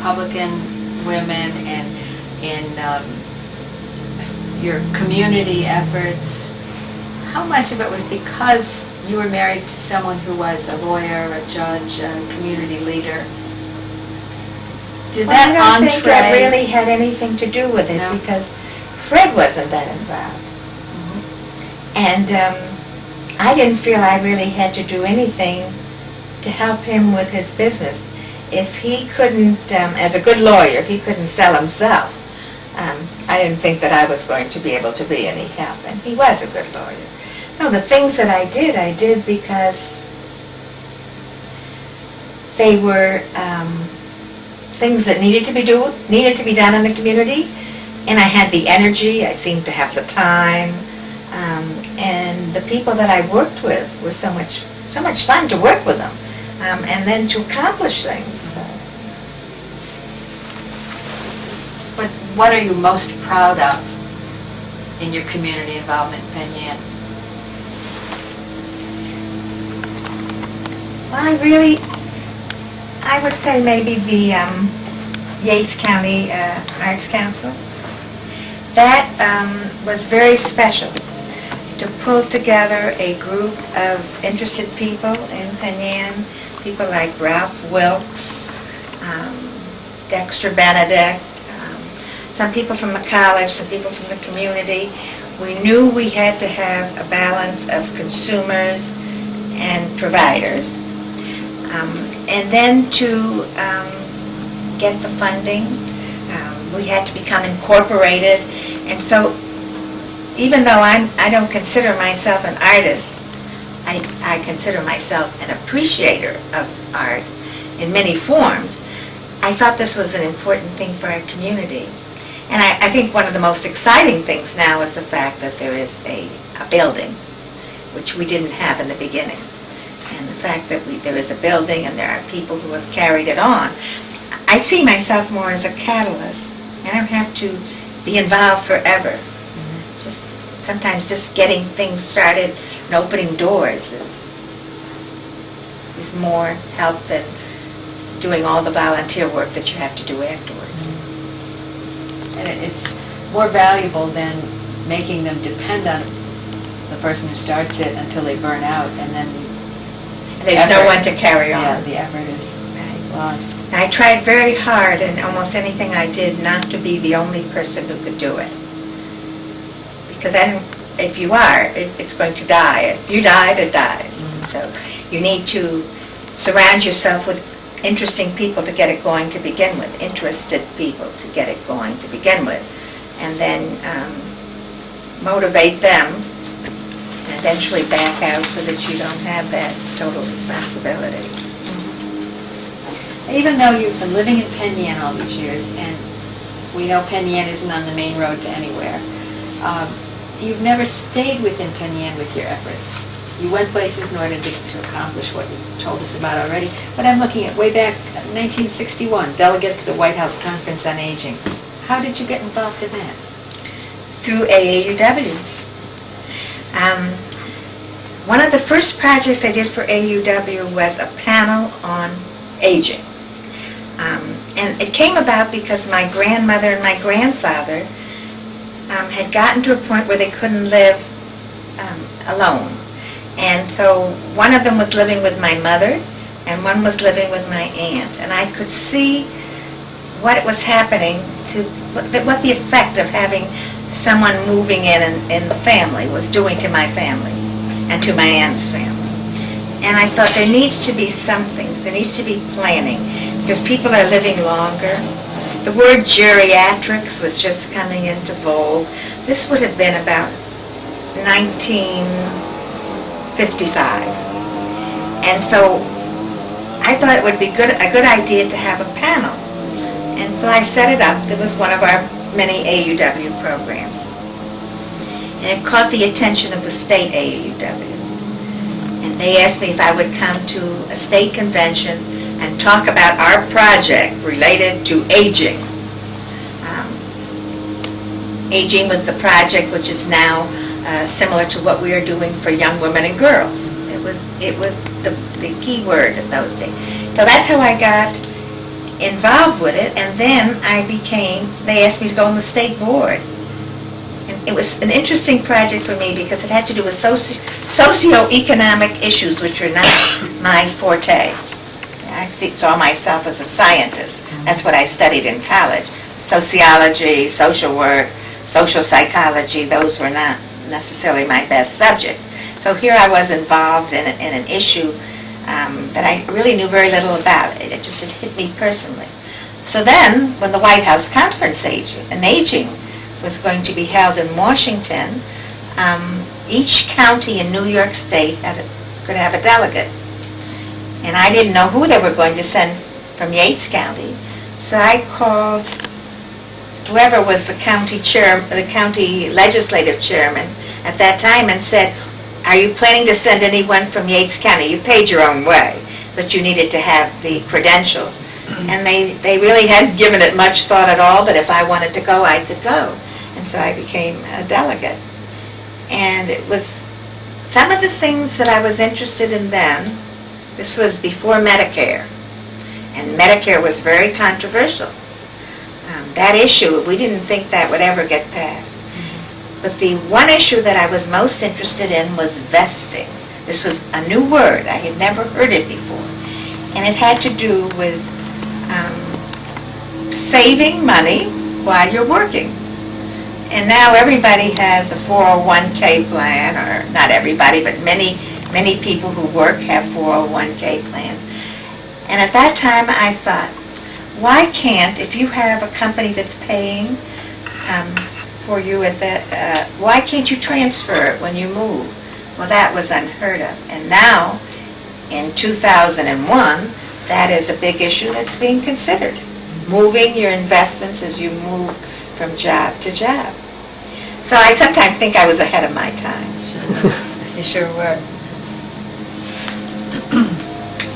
Republican women and in your community efforts, how much of it was because you were married to someone who was a lawyer, a judge, a community leader? Did Well, that I don't think that entree- really had anything to do with it, No? because Fred wasn't that involved. And I didn't feel I really had to do anything to help him with his business. If he couldn't, as a good lawyer, if he couldn't sell himself, I didn't think that I was going to be able to be any help. And he was a good lawyer. No, the things that I did because they were things that needed to be done in the community, and I had the energy. I seemed to have the time, and the people that I worked with were so much fun to work with them, and then to accomplish things. But what are you most proud of in your community involvement in Penn Yan? Well, I would say maybe the Yates County Arts Council. That was very special, to pull together a group of interested people in Penn Yan, people like Ralph Wilkes, Dexter Benedict, some people from the college, some people from the community. We knew we had to have a balance of consumers and providers. And then to get the funding, we had to become incorporated. And so even though I don't consider myself an artist, I consider myself an appreciator of art in many forms. I thought this was an important thing for our community. And I think one of the most exciting things now is the fact that there is a building, which we didn't have in the beginning. And the fact that there is a building and there are people who have carried it on. I see myself more as a catalyst. I don't have to be involved forever. Sometimes just getting things started and opening doors is more help than doing all the volunteer work that you have to do afterwards. And it's more valuable than making them depend on the person who starts it until they burn out, and then there's no one to carry on. Yeah, the effort is lost. I tried very hard in almost anything I did not to be the only person who could do it. Because if you are, it's going to die. If you die, it dies. So you need to surround yourself with interesting people to get it going to begin with, interested people to get it going to begin with, and then motivate them and eventually back out so that you don't have that total responsibility. Even though you've been living in Penn Yan all these years, and we know Penn Yan isn't on the main road to anywhere, you've never stayed within Penn Yan with your efforts. You went places in order to accomplish what you've told us about already, but I'm looking at way back 1961, delegate to the White House Conference on Aging. How did you get involved in that? Through AAUW. One of the first projects I did for AAUW was a panel on aging. And it came about because my grandmother and my grandfather had gotten to a point where they couldn't live alone. And so one of them was living with my mother and one was living with my aunt. And I could see what was happening, what the effect of having someone moving in the family was doing to my family and to my aunt's family. And I thought there needs to be something, there needs to be planning, because people are living longer. The word geriatrics was just coming into vogue. This would have been about 1955. And so I thought it would be a good idea to have a panel. And so I set it up. It was one of our many AAUW programs. And it caught the attention of the state AAUW. And they asked me if I would come to a state convention and talk about our project related to aging. Aging was the project which is now similar to what we are doing for young women and girls. It was the key word of those days. So that's how I got involved with it, and then they asked me to go on the state board. And it was an interesting project for me because it had to do with socioeconomic issues, which are not my forte. I saw myself as a scientist. That's what I studied in college. Sociology, social work, social psychology, those were not necessarily my best subjects. So here I was involved in an issue that I really knew very little about. It just hit me personally. So then, when the White House Conference on Aging was going to be held in Washington, each county in New York State could have a delegate. And I didn't know who they were going to send from Yates County, so I called whoever was the county legislative chairman at that time and said, "Are you planning to send anyone from Yates County? You paid your own way, but you needed to have the credentials." And they really hadn't given it much thought at all, but if I wanted to go, I could go. And so I became a delegate. And it was some of the things that I was interested in then. This was before Medicare, and Medicare was very controversial. That issue, we didn't think that would ever get passed. But the one issue that I was most interested in was vesting. This was a new word. I had never heard it before. And it had to do with saving money while you're working. And now everybody has a 401k plan, or not everybody, but many people who work have 401k plans. And at that time I thought, why can't, if you have a company that's paying for you why can't you transfer it when you move? Well, that was unheard of. And now, in 2001, that is a big issue that's being considered. Moving your investments as you move from job to job. So I sometimes think I was ahead of my time. You sure were.